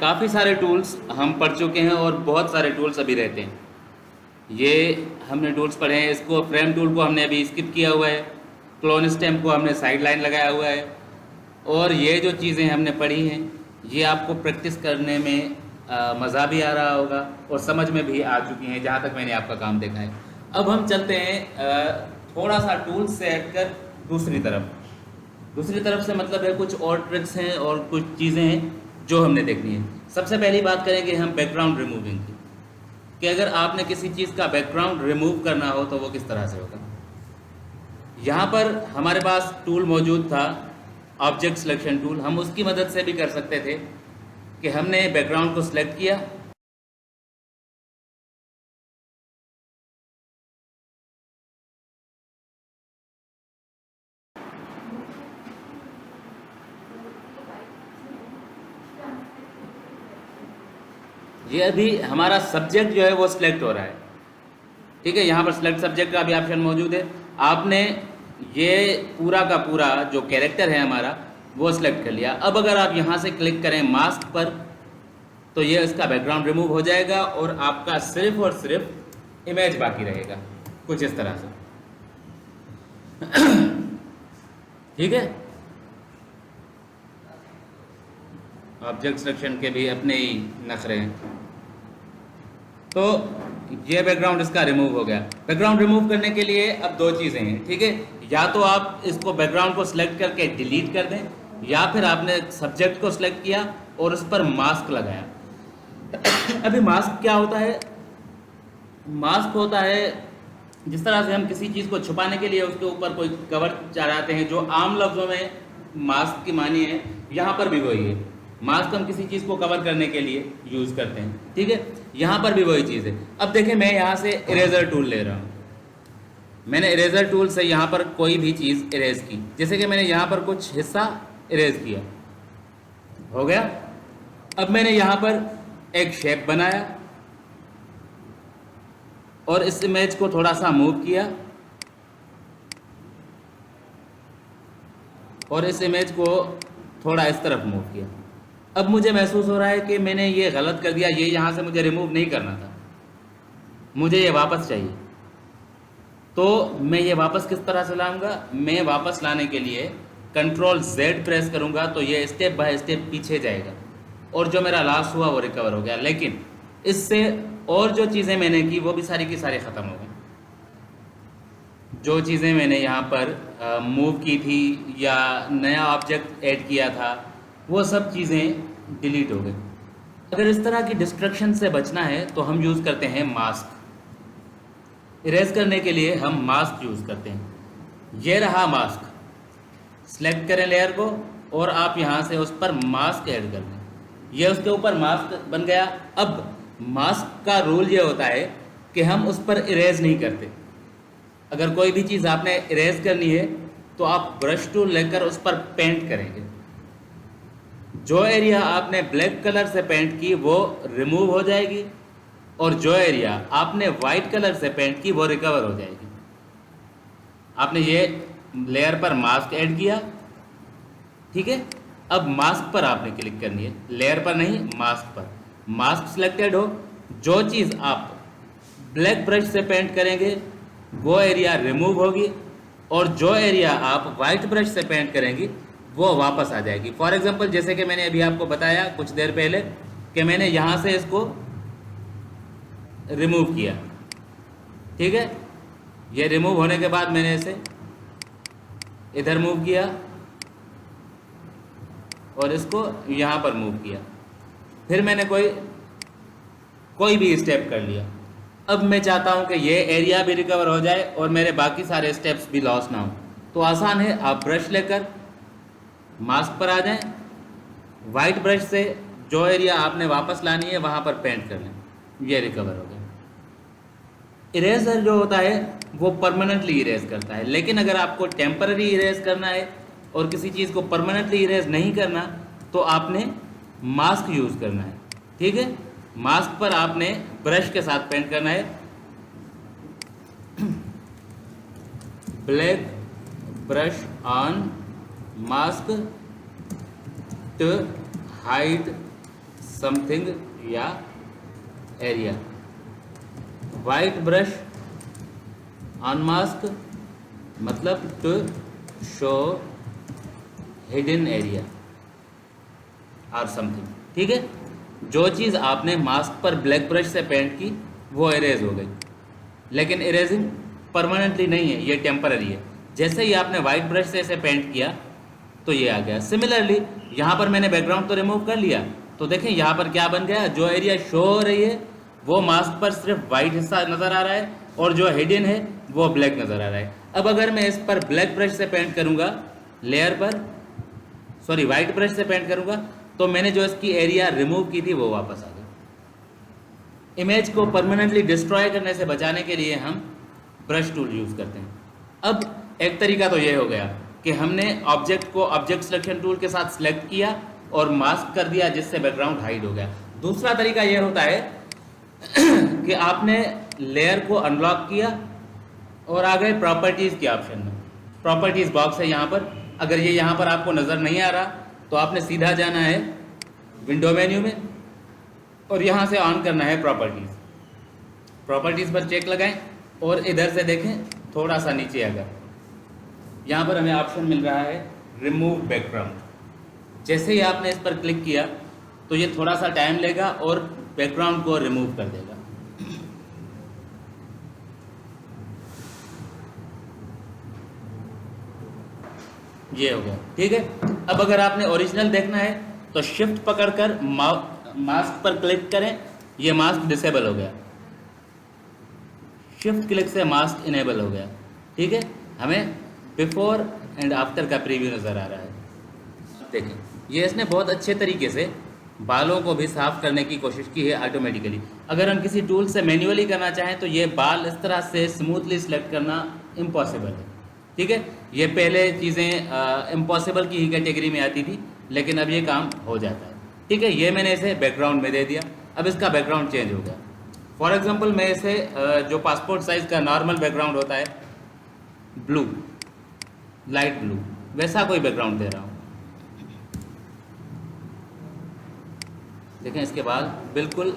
काफ़ी सारे टूल्स हम पढ़ चुके हैं और बहुत सारे टूल्स अभी रहते हैं। ये हमने टूल्स पढ़े हैं, इसको फ्रेम टूल को हमने अभी स्किप किया हुआ है, क्लोन स्टैम्प को हमने साइड लाइन लगाया हुआ है, और ये जो चीज़ें हमने पढ़ी हैं ये आपको प्रैक्टिस करने में मज़ा भी आ रहा होगा और समझ में भी आ चुकी हैं जहाँ तक मैंने आपका काम देखा है। अब हम चलते हैं थोड़ा सा टूल से हटकर दूसरी तरफ से मतलब है कुछ और ट्रिक्स हैं और कुछ चीज़ें हैं जो हमने देखनी है। सबसे पहली बात करेंगे हम बैकग्राउंड रिमूविंग की, कि अगर आपने किसी चीज़ का बैकग्राउंड रिमूव करना हो तो वो किस तरह से होगा। यहाँ पर हमारे पास टूल मौजूद था, ऑब्जेक्ट सिलेक्शन टूल। हम उसकी मदद से भी कर सकते थे कि हमने बैकग्राउंड को सिलेक्ट किया, ये अभी हमारा सब्जेक्ट जो है वो सिलेक्ट हो रहा है, ठीक है। यहाँ पर सिलेक्ट सब्जेक्ट का भी ऑप्शन मौजूद है। आपने ये पूरा का पूरा जो कैरेक्टर है हमारा वो सिलेक्ट कर लिया। अब अगर आप यहाँ से क्लिक करें मास्क पर तो ये इसका बैकग्राउंड रिमूव हो जाएगा और आपका सिर्फ और सिर्फ इमेज बाकी रहेगा, कुछ इस तरह से। ठीक है। ऑब्जेक्ट सिलेक्शन के भी अपने ही नखरे हैं। तो ये बैकग्राउंड इसका रिमूव हो गया। बैकग्राउंड रिमूव करने के लिए अब दो चीज़ें हैं, ठीक है। या तो आप इसको बैकग्राउंड को सिलेक्ट करके डिलीट कर दें, या फिर आपने सब्जेक्ट को सिलेक्ट किया और उस पर मास्क लगाया। अभी मास्क क्या होता है? मास्क होता है जिस तरह से हम किसी चीज़ को छुपाने के लिए उसके ऊपर कोई कवर चढ़ाते हैं, जो आम लफ्ज़ों में मास्क की मानी है, यहाँ पर भी वही है। मास्क हम किसी चीज़ को कवर करने के लिए यूज़ करते हैं, ठीक है। यहाँ पर भी वही चीज़ है। अब देखें, मैं यहाँ से इरेज़र टूल ले रहा हूँ। मैंने इरेज़र टूल से यहाँ पर कोई भी चीज़ इरेज की, जैसे कि मैंने यहाँ पर कुछ हिस्सा इरेज किया, हो गया। अब मैंने यहाँ पर एक शेप बनाया और इस इमेज को थोड़ा सा मूव किया और इस इमेज को थोड़ा इस तरफ मूव किया। अब मुझे महसूस हो रहा है कि मैंने ये गलत कर दिया, ये यहाँ से मुझे रिमूव नहीं करना था, मुझे ये वापस चाहिए। तो मैं ये वापस किस तरह से लाऊंगा? मैं वापस लाने के लिए कंट्रोल Z प्रेस करूंगा तो ये स्टेप बाय स्टेप पीछे जाएगा और जो मेरा लॉस हुआ वो रिकवर हो गया। लेकिन इससे और जो चीज़ें मैंने की वो भी सारी की सारी ख़त्म हो गई। जो चीज़ें मैंने यहाँ पर मूव की थी या नया ऑब्जेक्ट ऐड किया था वो सब चीज़ें डिलीट हो गई। अगर इस तरह की डिस्ट्रक्शन से बचना है तो हम यूज़ करते हैं मास्क। इरेज करने के लिए हम मास्क यूज़ करते हैं। ये रहा मास्क। सेलेक्ट करें लेयर को और आप यहाँ से उस पर मास्क ऐड कर दें, ये उसके ऊपर मास्क बन गया। अब मास्क का रूल ये होता है कि हम उस पर इरेज नहीं करते। अगर कोई भी चीज़ आपने इरेज करनी है तो आप ब्रश टूल लेकर उस पर पेंट करेंगे। जो एरिया आपने ब्लैक कलर से पेंट की वो रिमूव हो जाएगी और जो एरिया आपने वाइट कलर से पेंट की वो रिकवर हो जाएगी। आपने ये लेयर पर मास्क ऐड किया, ठीक है। अब मास्क पर आपने क्लिक करनी है, लेयर पर नहीं, मास्क पर। मास्क सिलेक्टेड हो, जो चीज़ आप ब्लैक ब्रश से पेंट करेंगे वो एरिया रिमूव होगी और जो एरिया आप वाइट ब्रश से पेंट करेंगी वो वापस आ जाएगी। फॉर एग्जांपल, जैसे कि मैंने अभी आपको बताया कुछ देर पहले कि मैंने यहाँ से इसको रिमूव किया, ठीक है। ये रिमूव होने के बाद मैंने इसे इधर मूव किया और इसको यहाँ पर मूव किया, फिर मैंने कोई भी स्टेप कर लिया। अब मैं चाहता हूँ कि ये एरिया भी रिकवर हो जाए और मेरे बाकी सारे स्टेप्स भी लॉस ना हो। तो आसान है, आप ब्रश लेकर मास्क पर आ जाएं, वाइट ब्रश से जो एरिया आपने वापस लानी है वहाँ पर पेंट कर लें, ये रिकवर हो गया। इरेजर जो होता है वो परमानेंटली इरेज करता है, लेकिन अगर आपको टेम्पररी इरेज करना है और किसी चीज़ को परमानेंटली इरेज नहीं करना तो आपने मास्क यूज़ करना है, ठीक है। मास्क पर आपने ब्रश के साथ पेंट करना है, black brush on mask to hide something या एरिया। वाइट ब्रश अनमास्क मतलब टू शो हिडन एरिया और समथिंग। ठीक है, जो चीज़ आपने मास्क पर ब्लैक ब्रश से पेंट की वो इरेज हो गई, लेकिन इरेजिंग परमानेंटली नहीं है, ये टेम्पररी है। जैसे ही आपने वाइट ब्रश से इसे पेंट किया तो ये आ गया। सिमिलरली यहाँ पर मैंने बैकग्राउंड तो रिमूव कर लिया, तो देखें यहाँ पर क्या बन गया, जो एरिया शो हो रही है वो मास्क पर सिर्फ वाइट हिस्सा नज़र आ रहा है और जो हिडन है वो ब्लैक नज़र आ रहा है। अब अगर मैं इस पर ब्लैक ब्रश से पेंट करूँगा, लेयर पर सॉरी वाइट ब्रश से पेंट करूँगा, तो मैंने जो इसकी एरिया रिमूव की थी वो वापस आ गई। इमेज को परमानेंटली डिस्ट्रॉय करने से बचाने के लिए हम ब्रश टूल यूज़ करते हैं। अब एक तरीका तो ये हो गया कि हमने ऑब्जेक्ट को ऑब्जेक्ट सिलेक्शन टूल के साथ सिलेक्ट किया और मास्क कर दिया, जिससे बैकग्राउंड हाइड हो गया। दूसरा तरीका ये होता है कि आपने लेयर को अनलॉक किया और आ गए प्रॉपर्टीज़ के ऑप्शन में। प्रॉपर्टीज़ बॉक्स है यहाँ पर, अगर ये यहाँ पर आपको नज़र नहीं आ रहा तो आपने सीधा जाना है विंडो मेन्यू में और यहाँ से ऑन करना है प्रॉपर्टीज़। प्रॉपर्टीज़ पर चेक लगाएं और इधर से देखें थोड़ा सा नीचे अगर यहाँ पर हमें ऑप्शन मिल रहा है रिमूव बैकग्राउंड। जैसे ही आपने इस पर क्लिक किया तो ये थोड़ा सा टाइम लेगा और बैकग्राउंड को रिमूव कर देगा। ये हो गया। ठीक है, अब अगर आपने ओरिजिनल देखना है तो शिफ्ट पकड़कर मास्क पर क्लिक करें, ये मास्क डिसेबल हो गया। शिफ्ट क्लिक से मास्क इनेबल हो गया। ठीक है, हमें बिफोर एंड आफ्टर का प्रीव्यू नज़र आ रहा है। देखें, ये इसने बहुत अच्छे तरीके से बालों को भी साफ़ करने की कोशिश की है ऑटोमेटिकली। अगर हम किसी टूल से मैन्युअली करना चाहें तो ये बाल इस तरह से स्मूथली सिलेक्ट करना इम्पॉसिबल है। ठीक है, ये पहले चीज़ें इम्पॉसिबल की ही कैटेगरी में आती थी, लेकिन अब ये काम हो जाता है। ठीक है, ये मैंने इसे बैकग्राउंड में दे दिया, अब इसका बैकग्राउंड चेंज हो गया। फॉर एग्जांपल मैं इसे जो पासपोर्ट साइज़ का नॉर्मल बैकग्राउंड होता है, ब्लू, लाइट ब्लू, वैसा कोई बैकग्राउंड दे रहा हूँ। देखें, इसके बाद बिल्कुल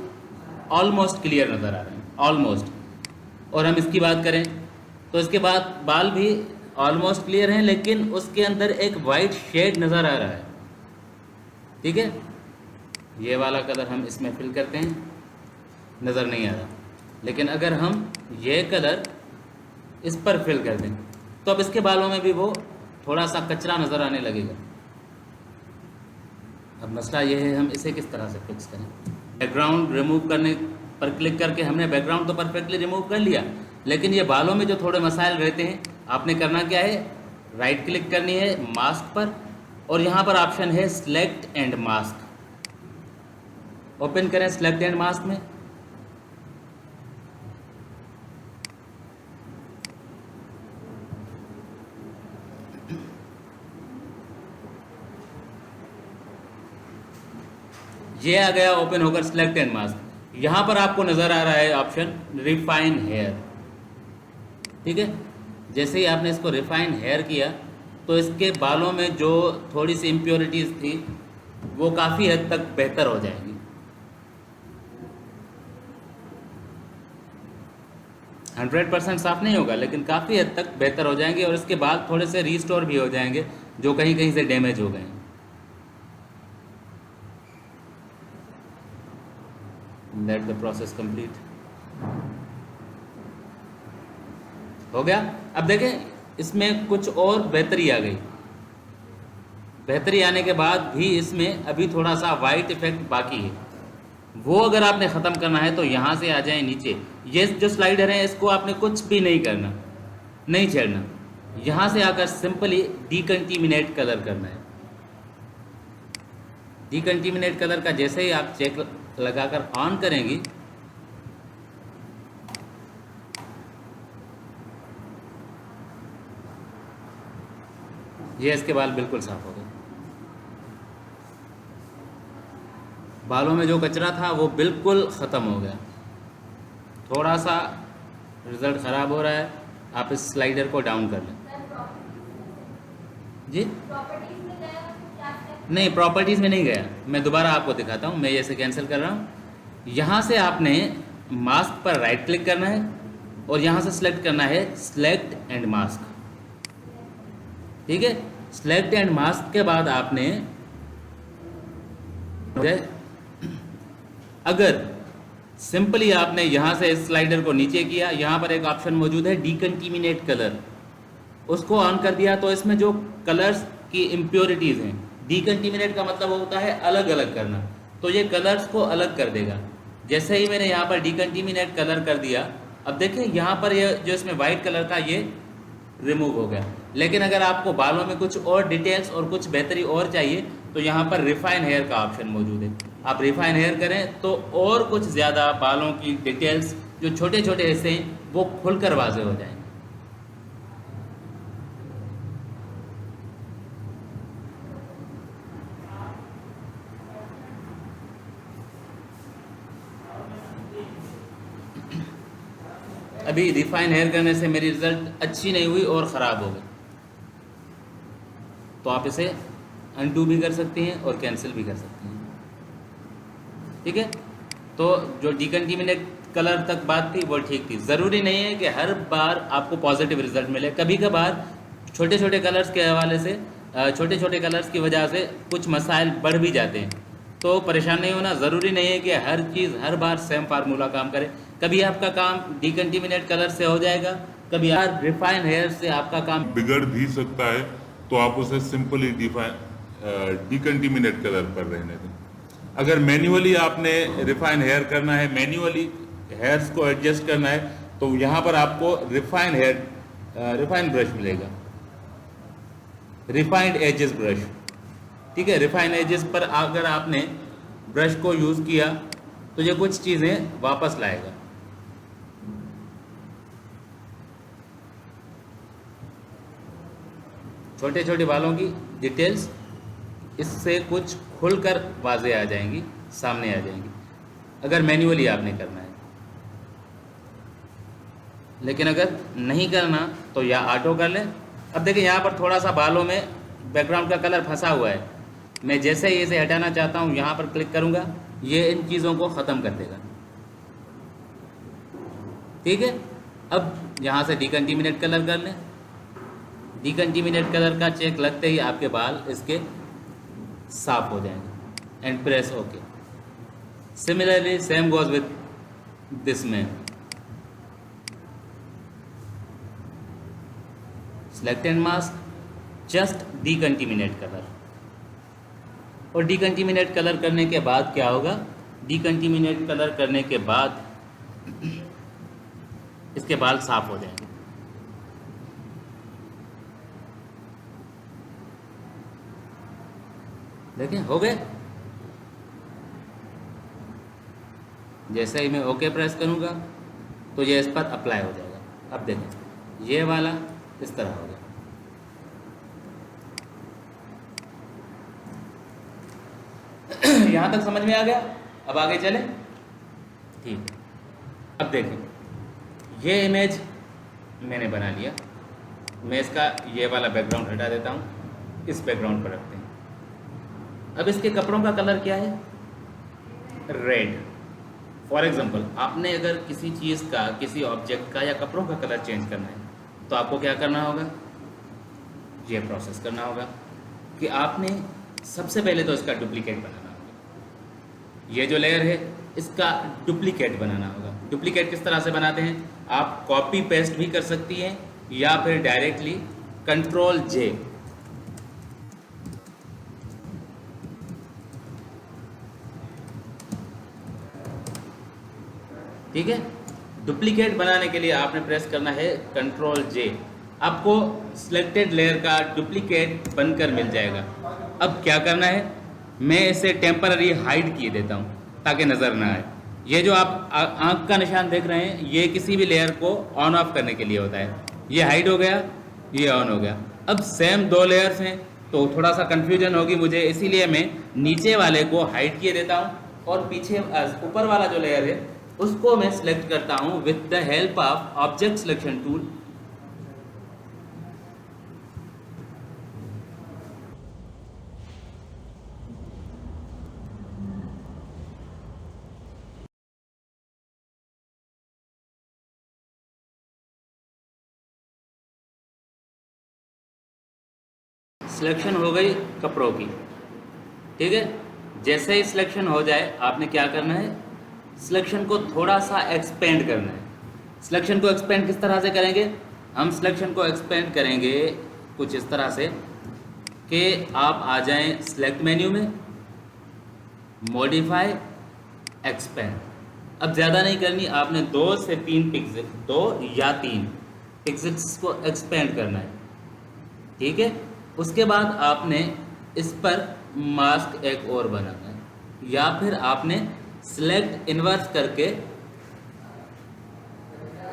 ऑलमोस्ट क्लियर नज़र आ रहे हैं, ऑलमोस्ट। और हम इसकी बात करें तो इसके बाद बाल भी ऑलमोस्ट क्लियर हैं, लेकिन उसके अंदर एक वाइट शेड नज़र आ रहा है। ठीक है, ये वाला कलर हम इसमें फिल करते हैं, नज़र नहीं आ रहा। लेकिन अगर हम ये कलर इस पर फिल कर दें तो अब इसके बालों में भी वो थोड़ा सा कचरा नज़र आने लगेगा। अब मसला ये है हम इसे किस तरह से फिक्स करें। बैकग्राउंड रिमूव करने पर क्लिक करके हमने बैकग्राउंड तो परफेक्टली रिमूव कर लिया, लेकिन ये बालों में जो थोड़े मसाइल रहते हैं, आपने करना क्या है, राइट क्लिक करनी है मास्क पर और यहाँ पर ऑप्शन है सिलेक्ट एंड मास्क। ओपन करें सिलेक्ट एंड मास्क में। ये आ गया ओपन होकर सिलेक्ट एंड मास्क। यहाँ पर आपको नज़र आ रहा है ऑप्शन रिफाइन हेयर। ठीक है, जैसे ही आपने इसको रिफाइन हेयर किया तो इसके बालों में जो थोड़ी सी इम्प्योरिटीज़ थी वो काफ़ी हद तक बेहतर हो जाएंगी। 100% साफ नहीं होगा, लेकिन काफ़ी हद तक बेहतर हो जाएंगे और इसके बाल थोड़े से रिस्टोर भी हो जाएंगे जो कहीं कहीं से डैमेज हो गए हैं। Let the process complete. हो गया। अब देखें, इसमें कुछ और बेहतरी आ गई। बेहतरी आने के बाद भी इसमें अभी थोड़ा सा वाइट इफेक्ट बाकी है, वो अगर आपने ख़त्म करना है तो यहाँ से आ जाए नीचे। ये जो स्लाइडर है इसको आपने कुछ भी नहीं करना, नहीं छेड़ना। यहाँ से आकर सिंपली डीकंटीमिनेट कलर करना है। डीकंटीमिनेट कलर का जैसे ही आप चेक लगाकर ऑन करेंगी, ये इसके बाल बिल्कुल साफ हो गए। बालों में जो कचरा था वो बिल्कुल ख़त्म हो गया। थोड़ा सा रिज़ल्ट ख़राब हो रहा है, आप इस स्लाइडर को डाउन कर लें जी। नहीं, प्रॉपर्टीज़ में नहीं गया, मैं दोबारा आपको दिखाता हूँ। मैं ऐसे कैंसिल कर रहा हूँ। यहाँ से आपने मास्क पर राइट क्लिक करना है और यहाँ से सिलेक्ट करना है सिलेक्ट एंड मास्क। ठीक है, सिलेक्ट एंड मास्क के बाद आपने अगर सिंपली आपने यहाँ से इस स्लाइडर को नीचे किया, यहाँ पर एक ऑप्शन मौजूद है डीकंटीमिनेट कलर, उसको ऑन कर दिया तो इसमें जो कलर्स की इम्प्योरिटीज़ हैं, डीकंटीमिनेट का मतलब होता है अलग अलग करना, तो ये कलर्स को अलग कर देगा। जैसे ही मैंने यहाँ पर डीकंटीमिनेट कलर कर दिया, अब देखें यहाँ पर ये जो इसमें वाइट कलर था ये रिमूव हो गया। लेकिन अगर आपको बालों में कुछ और डिटेल्स और कुछ बेहतरी और चाहिए तो यहाँ पर रिफाइन हेयर का ऑप्शन मौजूद है। आप रिफाइन हेयर करें तो और कुछ ज़्यादा बालों की डिटेल्स, जो छोटे छोटे हिस्से हैं, वो खुलकर वाज़ेह हो जाएंगे। अभी रिफाइन हेयर करने से मेरी रिज़ल्ट अच्छी नहीं हुई और ख़राब हो गई, तो आप इसे अनडू भी कर सकती हैं और कैंसिल भी कर सकती हैं। ठीक है, तो जो डीकंटीमिनेट कलर तक बात थी वो ठीक थी। ज़रूरी नहीं है कि हर बार आपको पॉजिटिव रिजल्ट मिले, कभी कभार छोटे छोटे कलर्स के हवाले से, छोटे छोटे कलर्स की वजह से कुछ मसाइल बढ़ भी जाते हैं, तो परेशान नहीं होना। ज़रूरी नहीं है कि हर चीज़ हर बार सेम फार्मूला काम करे। कभी आपका काम डीकंटीमिनेट कलर से हो जाएगा, कभी यार रिफाइन हेयर से आपका काम बिगड़ भी सकता है, तो आप उसे सिंपली डीकंटीमिनेट कलर पर रहने दें। अगर मैन्युअली आपने रिफाइन हेयर करना है, मैन्युअली हेयर्स को एडजस्ट करना है, तो यहाँ पर आपको रिफाइन ब्रश मिलेगा, रिफाइंड एजेस ब्रश। ठीक है, रिफाइन एजेस पर अगर आपने ब्रश को यूज़ किया तो ये कुछ चीज़ें वापस लाएगा। छोटे छोटे बालों की डिटेल्स इससे कुछ खुलकर वाज़ेह आ जाएंगी, सामने आ जाएंगी, अगर मैन्युअली आपने करना है। लेकिन अगर नहीं करना तो या ऑटो कर लें। अब देखिए यहाँ पर थोड़ा सा बालों में बैकग्राउंड का कलर फंसा हुआ है, मैं जैसे ही इसे हटाना चाहता हूँ यहाँ पर क्लिक करूँगा, ये इन चीज़ों को ख़त्म कर देगा। ठीक है, अब यहाँ से डीकंटीमिनेट कलर कर लें। डीकंटीमिनेट कलर का चेक लगते ही आपके बाल इसके साफ हो जाएंगे। And press okay. Similarly same goes with this man. Select and mask, just decontaminate colour. और डीकंटीमिनेट कलर करने के बाद क्या होगा, डीकंटीमिनेट कलर करने के बाद इसके बाल साफ हो जाएंगे। देखें हो गए। जैसे ही मैं ओके प्रेस करूँगा तो ये इस पर अप्लाई हो जाएगा। अब देखें ये वाला इस तरह हो गया। यहाँ तक समझ में आ गया, अब आगे चले। ठीक है, अब देखें ये इमेज मैंने बना लिया। मैं इसका ये वाला बैकग्राउंड हटा देता हूँ, इस बैकग्राउंड पर रखते हैं। अब इसके कपड़ों का कलर क्या है, रेड। फॉर एग्जांपल आपने अगर किसी चीज़ का, किसी ऑब्जेक्ट का या कपड़ों का कलर चेंज करना है तो आपको क्या करना होगा, ये प्रोसेस करना होगा कि आपने सबसे पहले तो इसका डुप्लीकेट बनाना होगा। ये जो लेयर है इसका डुप्लीकेट बनाना होगा। डुप्लीकेट किस तरह से बनाते हैं, आप कॉपी पेस्ट भी कर सकती हैं या फिर डायरेक्टली कंट्रोल जे। ठीक है, डुप्लीकेट बनाने के लिए आपने प्रेस करना है कंट्रोल जे। आपको सिलेक्टेड लेयर का डुप्लीकेट बनकर मिल जाएगा। अब क्या करना है, मैं इसे टेम्पररी हाइड किए देता हूँ ताकि नज़र ना आए। ये जो आप आंख का निशान देख रहे हैं ये किसी भी लेयर को ऑन ऑफ करने के लिए होता है। ये हाइड हो गया, ये ऑन हो गया। अब सेम दो लेयर्स हैं तो थोड़ा सा कन्फ्यूजन होगी मुझे, इसीलिए मैं नीचे वाले को हाइड किए देता हूँ और पीछे ऊपर वाला जो लेयर है उसको मैं सिलेक्ट करता हूँ with the help of object selection tool. Selection हो गई कपड़ों की, ठीक है। जैसे ही सिलेक्शन हो जाए आपने क्या करना है, सिलेक्शन को थोड़ा सा एक्सपेंड करना है। सिलेक्शन को एक्सपेंड किस तरह से करेंगे, हम सिलेक्शन को एक्सपेंड करेंगे कुछ इस तरह से कि आप आ जाएं सिलेक्ट मेन्यू में, मॉडिफाई, एक्सपेंड। अब ज़्यादा नहीं करनी, आपने 2 से 3 पिक्सल, 2 या 3 पिक्सल्स को एक्सपेंड करना है, ठीक है। उसके बाद आपने इस पर मास्क एक और बनाना है, या फिर आपने सिलेक्ट इन्वर्स करके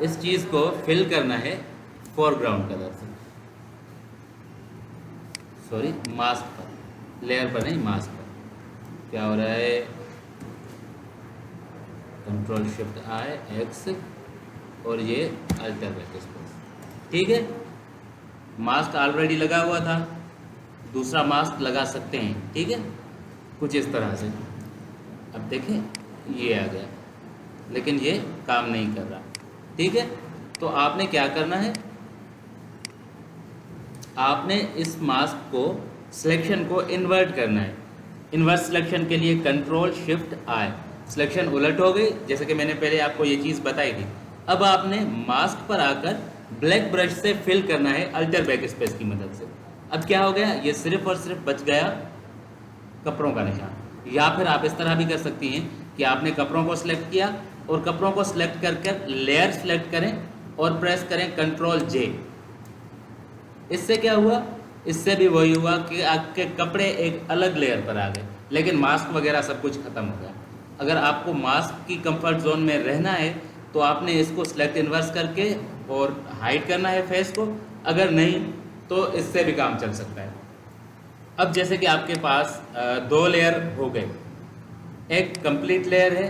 इस चीज़ को फिल करना है फोरग्राउंड कलर से, सॉरी मास्क पर, लेयर पर नहीं, मास्क पर। क्या हो रहा है, कंट्रोल शिफ्ट आई एक्स और ये अल्टर बैकस्पेस, ठीक है। मास्क ऑलरेडी लगा हुआ था, दूसरा मास्क लगा सकते हैं, ठीक है, कुछ इस तरह से। अब देखें ये आ गया, लेकिन ये काम नहीं कर रहा, ठीक है। तो आपने क्या करना है, आपने इस मास्क को, सिलेक्शन को इन्वर्ट करना है। इन्वर्स सिलेक्शन के लिए कंट्रोल शिफ्ट आई, सिलेक्शन उलट हो गई, जैसे कि मैंने पहले आपको ये चीज़ बताई थी। अब आपने मास्क पर आकर ब्लैक ब्रश से फिल करना है अल्टर बैक स्पेस की मदद से। अब क्या हो गया, ये सिर्फ और सिर्फ बच गया कपड़ों का निशान। या फिर आप इस तरह भी कर सकती हैं कि आपने कपड़ों को सिलेक्ट किया और कपड़ों को सिलेक्ट कर लेयर सिलेक्ट करें और प्रेस करें कंट्रोल जे। इससे क्या हुआ, इससे भी वही हुआ कि आपके कपड़े एक अलग लेयर पर आ गए, लेकिन मास्क वगैरह सब कुछ ख़त्म हो गया। अगर आपको मास्क की कंफर्ट जोन में रहना है तो आपने इसको सिलेक्ट इन्वर्स करके और हाइड करना है फेस को, अगर नहीं तो इससे भी काम चल सकता है। अब जैसे कि आपके पास 2 लेयर हो गए, एक कंप्लीट लेयर है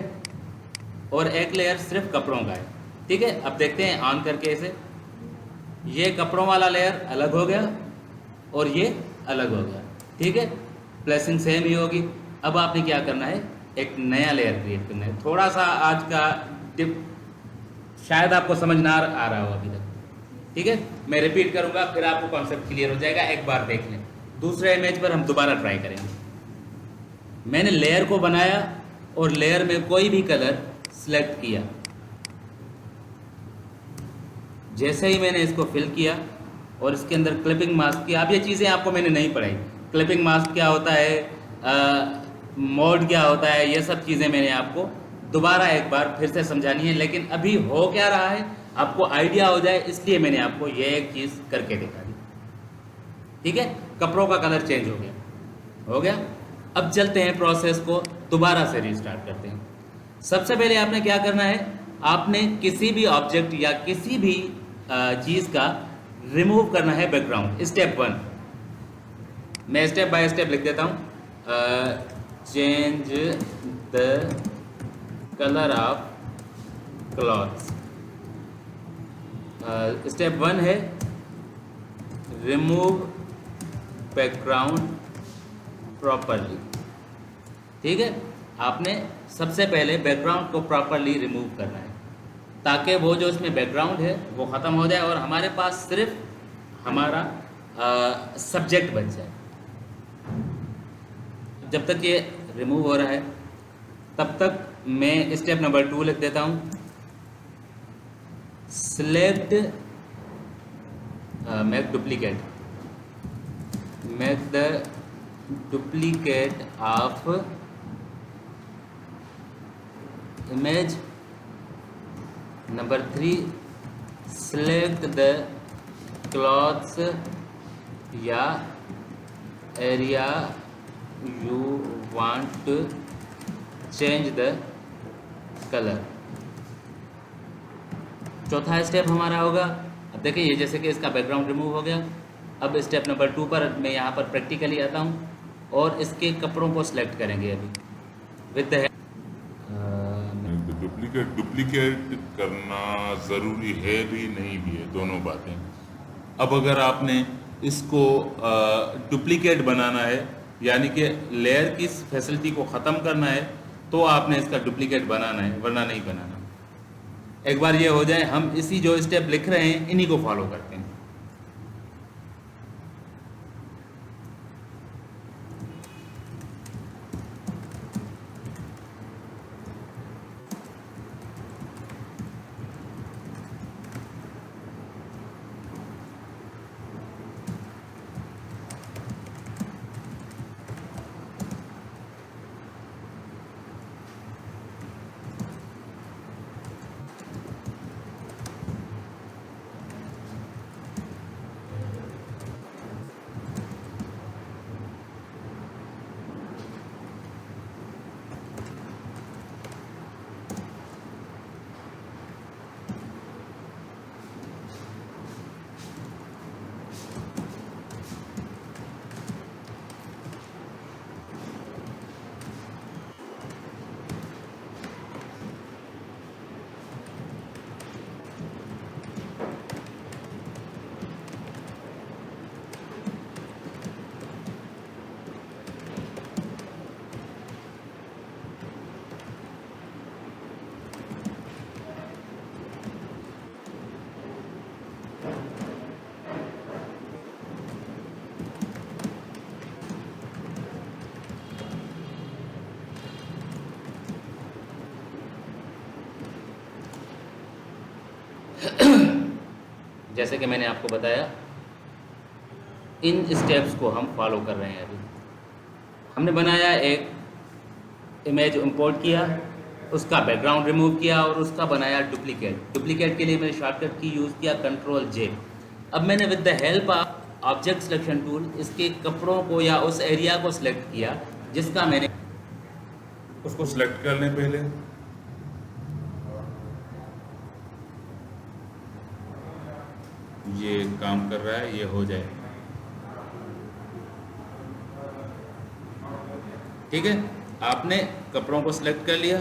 और एक लेयर सिर्फ कपड़ों का है, ठीक है। अब देखते हैं ऑन करके इसे, ये कपड़ों वाला लेयर अलग हो गया और ये अलग हो गया, ठीक है। प्लेसिंग सेम ही होगी। अब आपने क्या करना है, एक नया लेयर क्रिएट करना है। थोड़ा सा आज का टिप शायद आपको समझ ना आ रहा हो अभी तक, ठीक है। मैं रिपीट करूंगा, फिर आपको कॉन्सेप्ट क्लियर हो जाएगा, एक बार देख लें। दूसरे इमेज पर हम दोबारा ट्राई करेंगे। मैंने लेयर को बनाया और लेयर में कोई भी कलर सिलेक्ट किया। जैसे ही मैंने इसको फिल किया और इसके अंदर क्लिपिंग मास्क किया, अब ये चीज़ें आपको मैंने नहीं पढ़ाई, क्लिपिंग मास्क क्या होता है, मोड क्या होता है, ये सब चीज़ें मैंने आपको दोबारा एक बार फिर से समझानी है। लेकिन अभी हो क्या रहा है आपको आइडिया हो जाए, इसलिए मैंने आपको ये एक चीज़ करके दिखा दी, ठीक है। कपड़ों का कलर चेंज हो गया। अब चलते हैं प्रोसेस को दोबारा से रीस्टार्ट करते हैं। सबसे पहले आपने क्या करना है, आपने किसी भी ऑब्जेक्ट या किसी भी चीज़ का रिमूव करना है बैकग्राउंड। स्टेप 1 मैं स्टेप बाय स्टेप लिख देता हूँ। Change the colour of clothes. Step 1 है रिमूव बैकग्राउंड प्रॉपरली, ठीक है। आपने सबसे पहले बैकग्राउंड को प्रॉपरली रिमूव करना है ताकि वो जो इसमें बैकग्राउंड है वो ख़त्म हो जाए और हमारे पास सिर्फ हमारा सब्जेक्ट बच जाए। जब तक ये रिमूव हो रहा है तब तक मैं स्टेप नंबर 2 लिख देता हूँ। Select make the duplicate of image. Number 3 select the clothes या area you want to change the colour. चौथा स्टेप हमारा होगा, अब देखिए ये जैसे कि इसका बैकग्राउंड रिमूव हो गया। अब स्टेप नंबर 2 पर मैं यहाँ पर प्रैक्टिकली आता हूँ और इसके कपड़ों को सिलेक्ट करेंगे अभी विद द डुप्लीकेट करना ज़रूरी है भी नहीं भी है, दोनों बातें। अब अगर आपने इसको डुप्लीकेट बनाना है यानी कि लेयर की फैसिलिटी को ख़त्म करना है तो आपने इसका डुप्लीकेट बनाना है, वरना नहीं बनाना। एक बार ये हो जाए, हम इसी जो स्टेप लिख रहे हैं इन्हीं को फॉलो करते हैं। जैसे कि मैंने आपको बताया, इन स्टेप्स को हम फॉलो कर रहे हैं। अभी हमने बनाया, एक इमेज इंपोर्ट किया, उसका बैकग्राउंड रिमूव किया और उसका बनाया डुप्लीकेट। डुप्लीकेट के लिए मैंने शॉर्टकट की यूज़ किया Ctrl+J। अब मैंने with the help of object selection tool इसके कपड़ों को या उस एरिया को सिलेक्ट किया जिसका मैंने, उसको सिलेक्ट कर लें पहले। ये काम कर रहा है, ये हो जाए। ठीक है, आपने कपड़ों को सिलेक्ट कर लिया।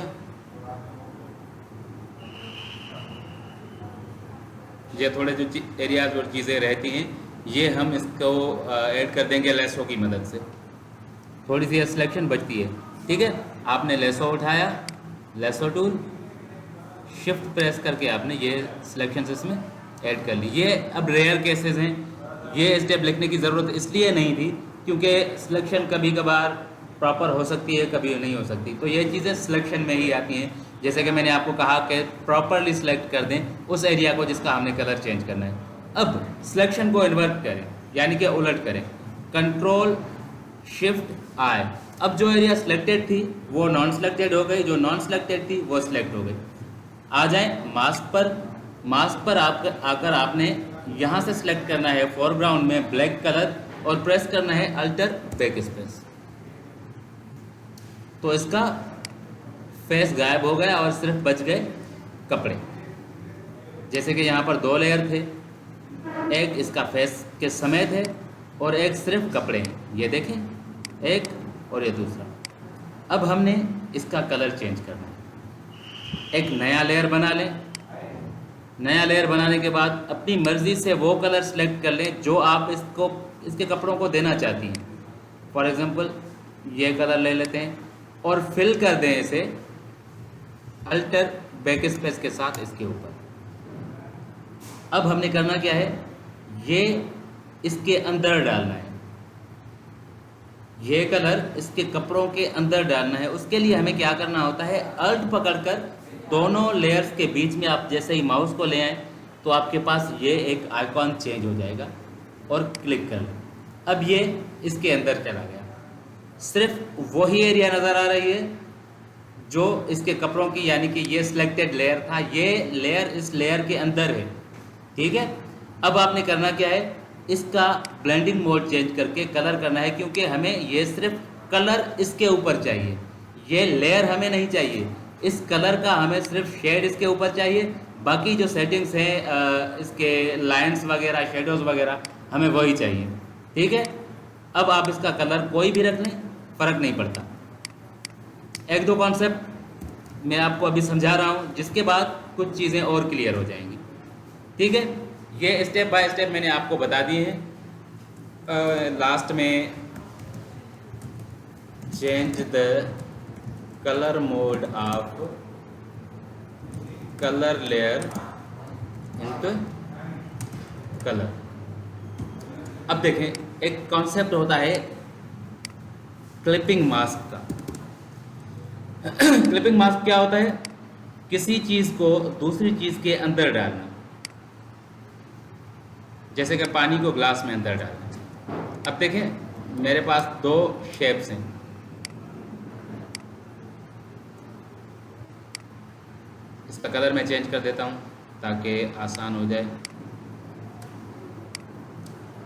ये थोड़े जो एरियाज और चीज़ें रहती हैं ये हम इसको ऐड कर देंगे लेसो की मदद से। थोड़ी सी सिलेक्शन बचती है। ठीक है, आपने लेसो उठाया, लेसो टूल, शिफ्ट प्रेस करके आपने ये सिलेक्शंस इसमें ऐड कर ली। ये अब रेयर केसेस हैं, ये स्टेप लिखने की ज़रूरत इसलिए नहीं थी क्योंकि सिलेक्शन कभी कभार प्रॉपर हो सकती है, कभी नहीं हो सकती। तो ये चीज़ें सिलेक्शन में ही आती हैं। जैसे कि मैंने आपको कहा कि प्रॉपरली सिलेक्ट कर दें उस एरिया को जिसका हमने कलर चेंज करना है। अब सिलेक्शन को इन्वर्ट करें, यानी कि उलट करें, Ctrl+Shift+I। अब जो एरिया सिलेक्टेड थी वो नॉन सिलेक्टेड हो गई, जो नॉन सिलेक्टेड थी वो सिलेक्ट हो गई। आ जाएं मास्क पर। मास्क पर आकर आपने यहाँ से सिलेक्ट करना है फोरग्राउंड में ब्लैक कलर और प्रेस करना है अल्टर बैक स्पेस। तो इसका फेस गायब हो गया और सिर्फ बच गए कपड़े। जैसे कि यहाँ पर 2 लेयर थे, एक इसका फेस के समेत है और एक सिर्फ कपड़े हैं। ये देखें, एक और ये दूसरा। अब हमने इसका कलर चेंज करना है। एक नया लेयर बना लें। नया लेयर बनाने के बाद अपनी मर्ज़ी से वो कलर सेलेक्ट कर लें जो आप इसके कपड़ों को देना चाहती हैं। फॉर एग्ज़ाम्पल ये कलर ले लेते हैं और फिल कर दें इसे अल्टर बैक स्पेस के साथ इसके ऊपर। अब हमने करना क्या है, ये इसके अंदर डालना है, ये कलर इसके कपड़ों के अंदर डालना है। उसके लिए हमें क्या करना होता है, अल्ट पकड़कर दोनों लेयर्स के बीच में आप जैसे ही माउस को ले आएँ तो आपके पास ये एक आइकॉन चेंज हो जाएगा और क्लिक कर लें। अब ये इसके अंदर चला गया। सिर्फ वही एरिया नज़र आ रही है जो इसके कपड़ों की, यानी कि ये सिलेक्टेड लेयर था, ये लेयर इस लेयर के अंदर है। ठीक है, अब आपने करना क्या है, इसका ब्लेंडिंग मोड चेंज करके कलर करना है, क्योंकि हमें ये सिर्फ कलर इसके ऊपर चाहिए, ये लेयर हमें नहीं चाहिए। इस कलर का हमें सिर्फ शेड इसके ऊपर चाहिए, बाकी जो सेटिंग्स हैं इसके लाइंस वगैरह, शेडोज़ वगैरह, हमें वही चाहिए। ठीक है, अब आप इसका कलर कोई भी रख लें, फ़र्क नहीं पड़ता। 1-2 कॉन्सेप्ट मैं आपको अभी समझा रहा हूँ, जिसके बाद कुछ चीज़ें और क्लियर हो जाएंगी। ठीक है, ये स्टेप बाय स्टेप मैंने आपको बता दिए हैं। लास्ट में change the colour mode of colour layer into colour. अब देखें, एक कॉन्सेप्ट होता है क्लिपिंग मास्क का। क्लिपिंग मास्क क्या होता है, किसी चीज़ को दूसरी चीज़ के अंदर डालना, जैसे कि पानी को ग्लास में अंदर डालना। अब देखें, मेरे पास 2 शेप्स हैं। इसका कलर मैं चेंज कर देता हूँ ताकि आसान हो जाए।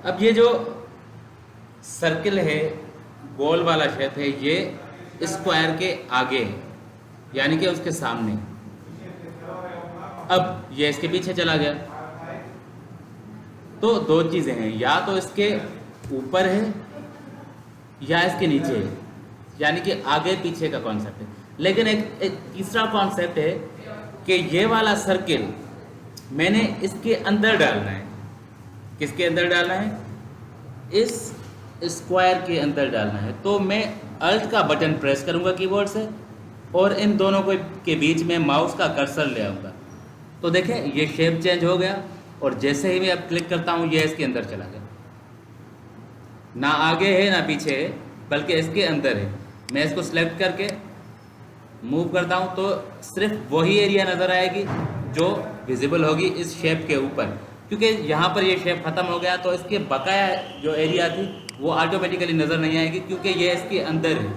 अब ये जो सर्किल है, गोल वाला शेप है, ये स्क्वायर के आगे है, यानी कि उसके सामने। अब ये इसके पीछे चला गया। तो 2 चीज़ें हैं, या तो इसके ऊपर है या इसके नीचे है, यानी कि आगे पीछे का कॉन्सेप्ट है। लेकिन एक तीसरा कॉन्सेप्ट है कि ये वाला सर्किल मैंने इसके अंदर डालना है। किसके अंदर डालना है, इस स्क्वायर के अंदर डालना है। तो मैं अल्ट का बटन प्रेस करूंगा कीबोर्ड से और इन दोनों के बीच में माउस का कर्सर ले आऊँगा। तो देखें, ये शेप चेंज हो गया और जैसे ही मैं अब क्लिक करता हूँ ये इसके अंदर चला गया। ना आगे है ना पीछे है, बल्कि इसके अंदर है। मैं इसको सिलेक्ट करके मूव करता हूँ तो सिर्फ वही एरिया नज़र आएगी जो विजिबल होगी इस शेप के ऊपर, क्योंकि यहाँ पर ये शेप ख़त्म हो गया तो इसके बकाया जो एरिया थी वो ऑटोमेटिकली नज़र नहीं आएगी, क्योंकि ये इसके अंदर है।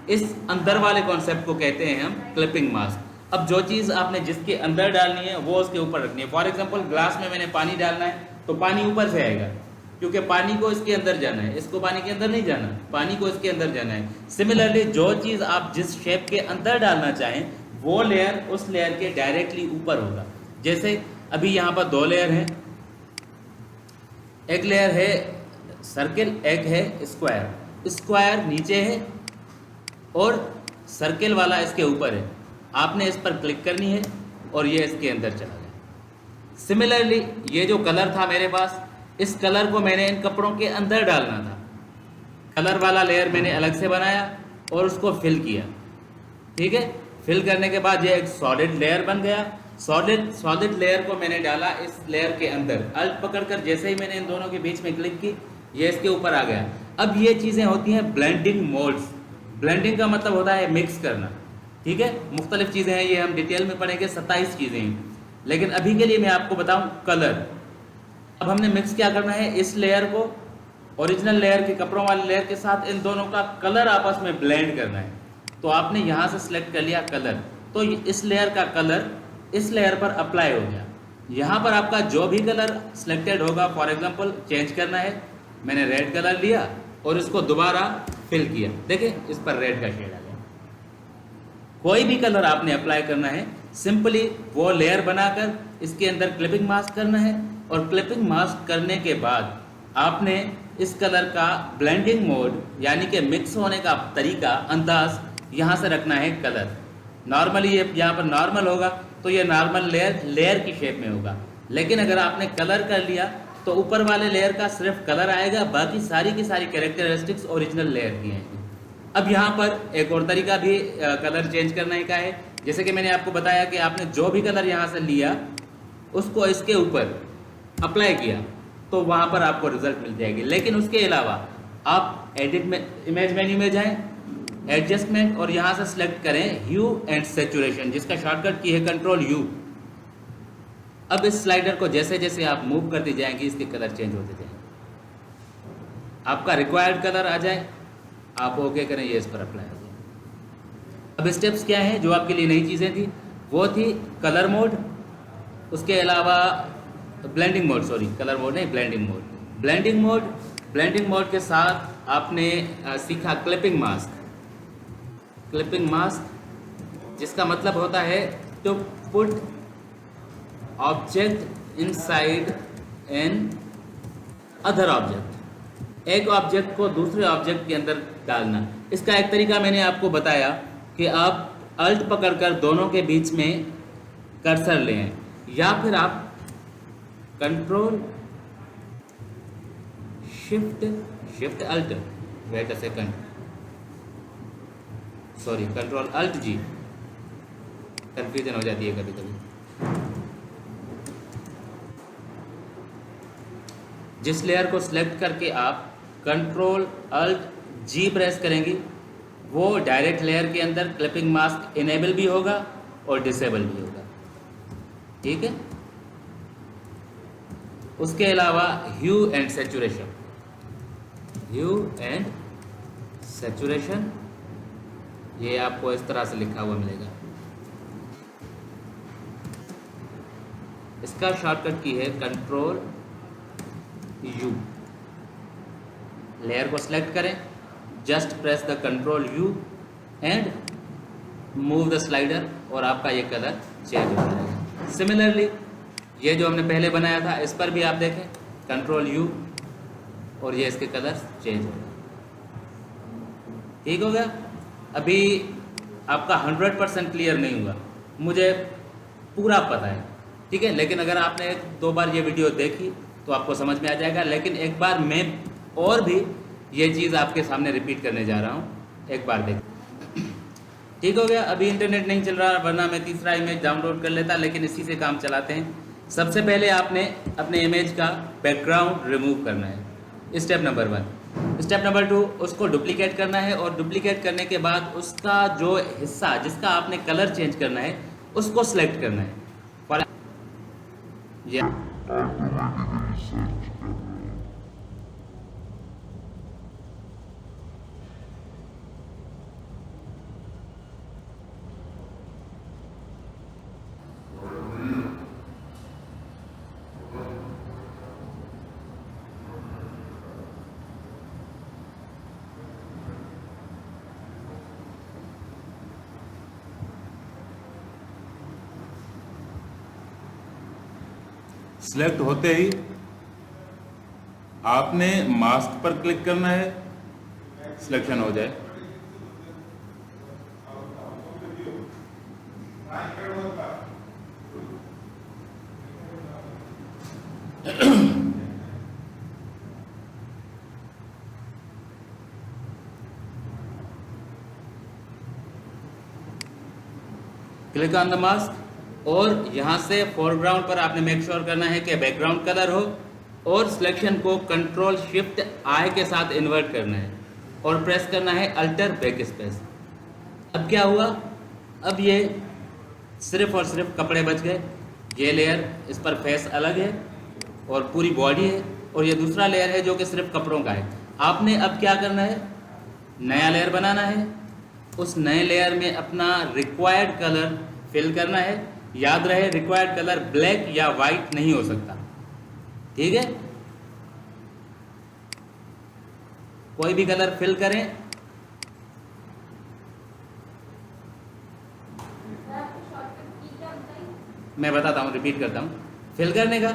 इस अंदर वाले कॉन्सेप्ट को कहते हैं हम क्लिपिंग मास्क। अब जो चीज़ आपने जिसके अंदर डालनी है वो उसके ऊपर रखनी है। फॉर एग्जांपल ग्लास में मैंने पानी डालना है तो पानी ऊपर से आएगा, क्योंकि पानी को इसके अंदर जाना है, इसको पानी के अंदर नहीं जाना, पानी को इसके अंदर जाना है। सिमिलरली जो चीज़ आप जिस शेप के अंदर डालना चाहें वो लेयर उस लेयर के डायरेक्टली ऊपर होगा। जैसे अभी यहाँ पर 2 लेयर हैं, एक लेयर है सर्किल, एक है स्क्वायर। स्क्वायर नीचे है और सर्किल वाला इसके ऊपर है। आपने इस पर क्लिक करनी है और ये इसके अंदर चला गया। सिमिलरली ये जो कलर था मेरे पास, इस कलर को मैंने इन कपड़ों के अंदर डालना था। कलर वाला लेयर मैंने अलग से बनाया और उसको फिल किया, ठीक है। फिल करने के बाद ये एक सॉलिड लेयर बन गया। सॉलिड लेयर को मैंने डाला इस लेयर के अंदर। अल्ट पकड़कर जैसे ही मैंने इन दोनों के बीच में क्लिक की, ये इसके ऊपर आ गया। अब ये चीज़ें होती हैं ब्लेंडिंग मोड्स। ब्लेंडिंग का मतलब होता है मिक्स करना, ठीक है। मुख्तलिफ चीज़ें हैं, ये हम डिटेल में पढ़ेंगे, 27 चीज़ें हैं। लेकिन अभी के लिए मैं आपको बताऊं कलर। अब हमने मिक्स क्या करना है, इस लेयर को ओरिजिनल लेयर के कपड़ों वाले लेयर के साथ इन दोनों का कलर आपस में ब्लेंड करना है। तो आपने यहाँ से सिलेक्ट कर लिया कलर, तो इस लेयर का कलर इस लेयर पर अप्लाई हो गया। यहाँ पर आपका जो भी कलर सिलेक्टेड होगा, फॉर एग्जांपल चेंज करना है, मैंने रेड कलर लिया और इसको दोबारा फिल किया, देखिए इस पर रेड का शेड आ गया। कोई भी कलर आपने अप्लाई करना है, सिंपली वो लेयर बनाकर इसके अंदर क्लिपिंग मास्क करना है और क्लिपिंग मास्क करने के बाद आपने इस कलर का ब्लेंडिंग मोड यानी कि मिक्स होने का तरीका, अंदाज यहाँ से रखना है कलर। नॉर्मली ये यहाँ पर नॉर्मल होगा तो ये नॉर्मल लेयर की शेप में होगा, लेकिन अगर आपने कलर कर लिया तो ऊपर वाले लेयर का सिर्फ कलर आएगा, बाकी सारी की सारी कैरेक्टरिस्टिक्स ओरिजिनल लेयर की आएंगी। अब यहाँ पर एक और तरीका भी कलर चेंज करने का है। जैसे कि मैंने आपको बताया कि आपने जो भी कलर यहाँ से लिया उसको इसके ऊपर अप्लाई किया तो वहाँ पर आपको रिजल्ट मिल जाएगी। लेकिन उसके अलावा आप एडिट में इमेज मेन्यू में जाएं, एडजस्टमेंट और यहाँ से सिलेक्ट करें ह्यू एंड सैचुरेशन, जिसका शॉर्टकट की है कंट्रोल यू। अब इस स्लाइडर को जैसे जैसे आप मूव करते जाएंगे इसके कलर चेंज होते जाएंगे। आपका रिक्वायर्ड कलर आ जाए, आप ओके करें, ये इस पर अप्लाई हो जाए। अब स्टेप्स क्या हैं जो आपके लिए नई चीज़ें थी, वो थी कलर मोड, उसके अलावा blending mode, sorry colour mode नहीं, ब्लेंडिंग मोड। ब्लेंडिंग मोड के साथ आपने सीखा क्लिपिंग मास्क। क्लिपिंग मास्क जिसका मतलब होता है to put object inside another object, एक ऑब्जेक्ट को दूसरे ऑब्जेक्ट के अंदर डालना। इसका एक तरीका मैंने आपको बताया कि आप अल्ट पकड़कर दोनों के बीच में कर्सर लें, या फिर आप control shift alt, wait a second, sorry control alt G, confusion हो जाती है कभी कभी। जिस लेयर को सिलेक्ट करके आप कंट्रोल अल्ट जी प्रेस करेंगे वो डायरेक्ट लेयर के अंदर क्लिपिंग मास्क इनेबल भी होगा और डिसेबल भी होगा, ठीक है। उसके अलावा ह्यू एंड सैचुरेशन, ये आपको इस तरह से लिखा हुआ मिलेगा। इसका शॉर्टकट की है कंट्रोल यू। लेयर को सिलेक्ट करें, just press the control U and move the slider और आपका ये कलर चेंज हो जाएगा। सिमिलरली ये जो हमने पहले बनाया था इस पर भी आप देखें कंट्रोल यू और ये इसके कलर चेंज हो गए, ठीक हो गया। अभी आपका 100% क्लियर नहीं हुआ, मुझे पूरा पता है, ठीक है। लेकिन अगर आपने 2 बार ये वीडियो देखी तो आपको समझ में आ जाएगा। लेकिन एक बार मैं और भी ये चीज़ आपके सामने रिपीट करने जा रहा हूँ, एक बार देख, ठीक हो गया। अभी इंटरनेट नहीं चल रहा, वरना मैं तीसरा इमेज डाउनलोड कर लेता, लेकिन इसी से काम चलाते हैं। सबसे पहले आपने अपने इमेज का बैकग्राउंड रिमूव करना है, स्टेप नंबर 1। स्टेप नंबर 2, उसको डुप्लीकेट करना है और डुप्लीकेट करने के बाद उसका जो हिस्सा जिसका आपने कलर चेंज करना है उसको सिलेक्ट करना है। ये सिलेक्ट होते ही आपने मास्क पर क्लिक करना है, सिलेक्शन हो जाए। क्लिक ऑन द मास्क और यहाँ से फोरग्राउंड पर आपने मेक श्योर करना है कि बैकग्राउंड कलर हो और सिलेक्शन को कंट्रोल शिफ्ट आई के साथ इन्वर्ट करना है और प्रेस करना है अल्टर बैक स्पेस। अब क्या हुआ, अब ये सिर्फ और सिर्फ कपड़े बच गए। ये लेयर, इस पर फेस अलग है और पूरी बॉडी है, और ये दूसरा लेयर है जो कि सिर्फ कपड़ों का है। आपने अब क्या करना है, नया लेयर बनाना है, उस नए लेयर में अपना रिक्वायर्ड कलर फिल करना है। याद रहे रिक्वायर्ड कलर ब्लैक या वाइट नहीं हो सकता, ठीक है। कोई भी कलर फिल करें। मैं बताता हूँ, रिपीट करता हूँ। फिल करने का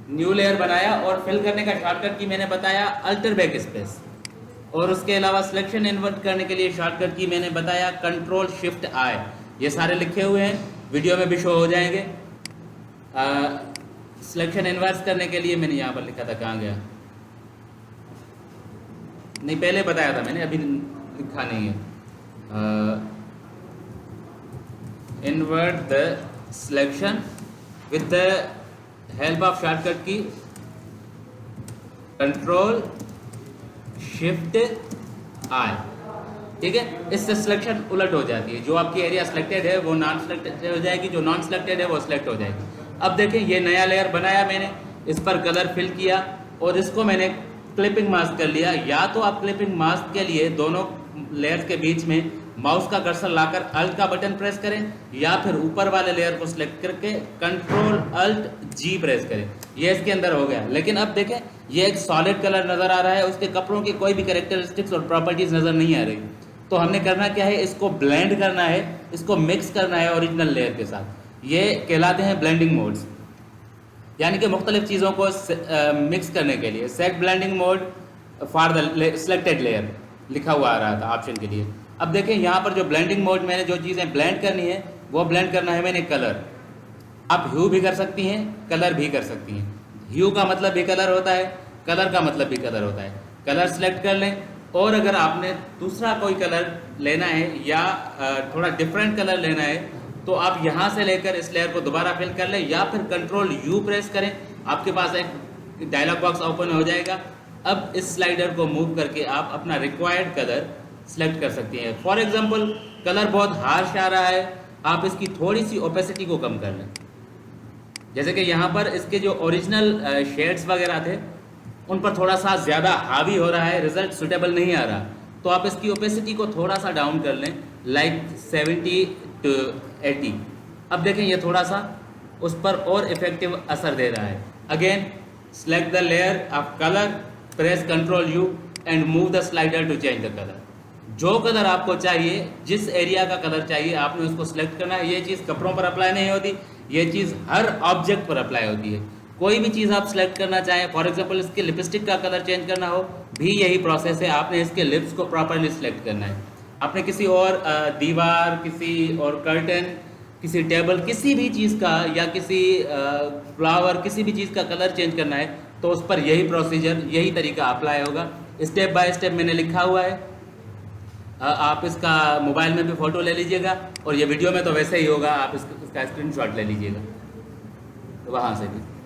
न्यू लेयर बनाया और फिल करने का शॉर्टकट की मैंने बताया अल्टर बैक स्पेस, और उसके अलावा सिलेक्शन इन्वर्ट करने के लिए शॉर्टकट की मैंने बताया कंट्रोल शिफ्ट आई। ये सारे लिखे हुए हैं, वीडियो में भी शो हो जाएंगे। सिलेक्शन इन्वर्स करने के लिए मैंने यहाँ पर लिखा था, कहाँ गया, नहीं पहले बताया था मैंने, अभी लिखा नहीं है। Invert the selection with the help of shortcut की कंट्रोल शिफ्ट आई, ठीक है। इससे सिलेक्शन उलट हो जाती है, जो आपकी एरिया सिलेक्टेड है वो नॉन सिलेक्टेड हो जाएगी, जो नॉन सिलेक्टेड है वो सिलेक्ट हो जाएगी। अब देखें, ये नया लेयर बनाया मैंने, इस पर कलर फिल किया और इसको मैंने क्लिपिंग मास्क कर लिया। या तो आप क्लिपिंग मास्क के लिए दोनों लेयर्स के बीच में माउस का कर्सर लाकर अल्ट का बटन प्रेस करें, या फिर ऊपर वाले लेयर को सिलेक्ट करके कंट्रोल अल्ट जी प्रेस करें। ये इसके अंदर हो गया। लेकिन अब देखें, ये एक सॉलिड कलर नज़र आ रहा है, उसके कपड़ों की कोई भी कैरेक्टरिस्टिक्स और प्रॉपर्टीज़ नज़र नहीं आ रही। तो हमने करना क्या है, इसको ब्लेंड करना है, इसको मिक्स करना है ओरिजिनल लेयर के साथ। ये कहलाते हैं ब्लेंडिंग मोड्स, यानी कि मुख्तलिफ चीज़ों को मिक्स करने के लिए। Set blending mode for the selected layer लिखा हुआ आ रहा था ऑप्शन के लिए। अब देखें, यहाँ पर जो ब्लेंडिंग मोड मैंने जो चीज़ें ब्लेंड करनी है वो ब्लेंड करना है मैंने कलर। आप ह्यू भी कर सकती हैं, कलर भी कर सकती हैं। ह्यू का मतलब भी कलर होता है, कलर का मतलब भी कलर होता है। कलर सिलेक्ट कर लें, और अगर आपने दूसरा कोई कलर लेना है या थोड़ा डिफरेंट कलर लेना है तो आप यहाँ से लेकर इस लेयर को दोबारा फिल कर लें, या फिर कंट्रोल यू प्रेस करें, आपके पास एक डायलॉग बॉक्स ओपन हो जाएगा। अब इस स्लाइडर को मूव करके आप अपना रिक्वायर्ड कलर सिलेक्ट कर सकती हैं। फॉर एग्जांपल, कलर बहुत हार्श आ रहा है, आप इसकी थोड़ी सी ओपेसिटी को कम कर लें। जैसे कि यहाँ पर इसके जो ओरिजिनल शेड्स वगैरह थे उन पर थोड़ा सा ज़्यादा हावी हो रहा है, रिजल्ट सुटेबल नहीं आ रहा, तो आप इसकी ओपेसिटी को थोड़ा सा डाउन कर लें, लाइक 70 to 80। अब देखें, ये थोड़ा सा उस पर और इफेक्टिव असर दे रहा है। Again select the layer of colour, press control U and move the slider to change the colour. जो कलर आपको चाहिए, जिस एरिया का कलर चाहिए, आपने उसको सिलेक्ट करना है। ये चीज़ कपड़ों पर अप्लाई नहीं होती, ये चीज़ हर ऑब्जेक्ट पर अप्लाई होती है। कोई भी चीज़ आप सिलेक्ट करना चाहें, फॉर एग्जांपल इसके लिपस्टिक का कलर चेंज करना हो, भी यही प्रोसेस है। आपने इसके लिप्स को प्रॉपरली सिलेक्ट करना है। आपने किसी और दीवार, किसी और कर्टन, किसी टेबल, किसी भी चीज़ का या किसी फ्लावर, किसी भी चीज़ का कलर चेंज करना है तो उस पर यही प्रोसीजर, यही तरीका अप्लाई होगा। स्टेप बाय स्टेप मैंने लिखा हुआ है, आप इसका मोबाइल में भी फ़ोटो ले लीजिएगा, और ये वीडियो में तो वैसे ही होगा, आप इसका स्क्रीनशॉट ले लीजिएगा वहाँ से भी।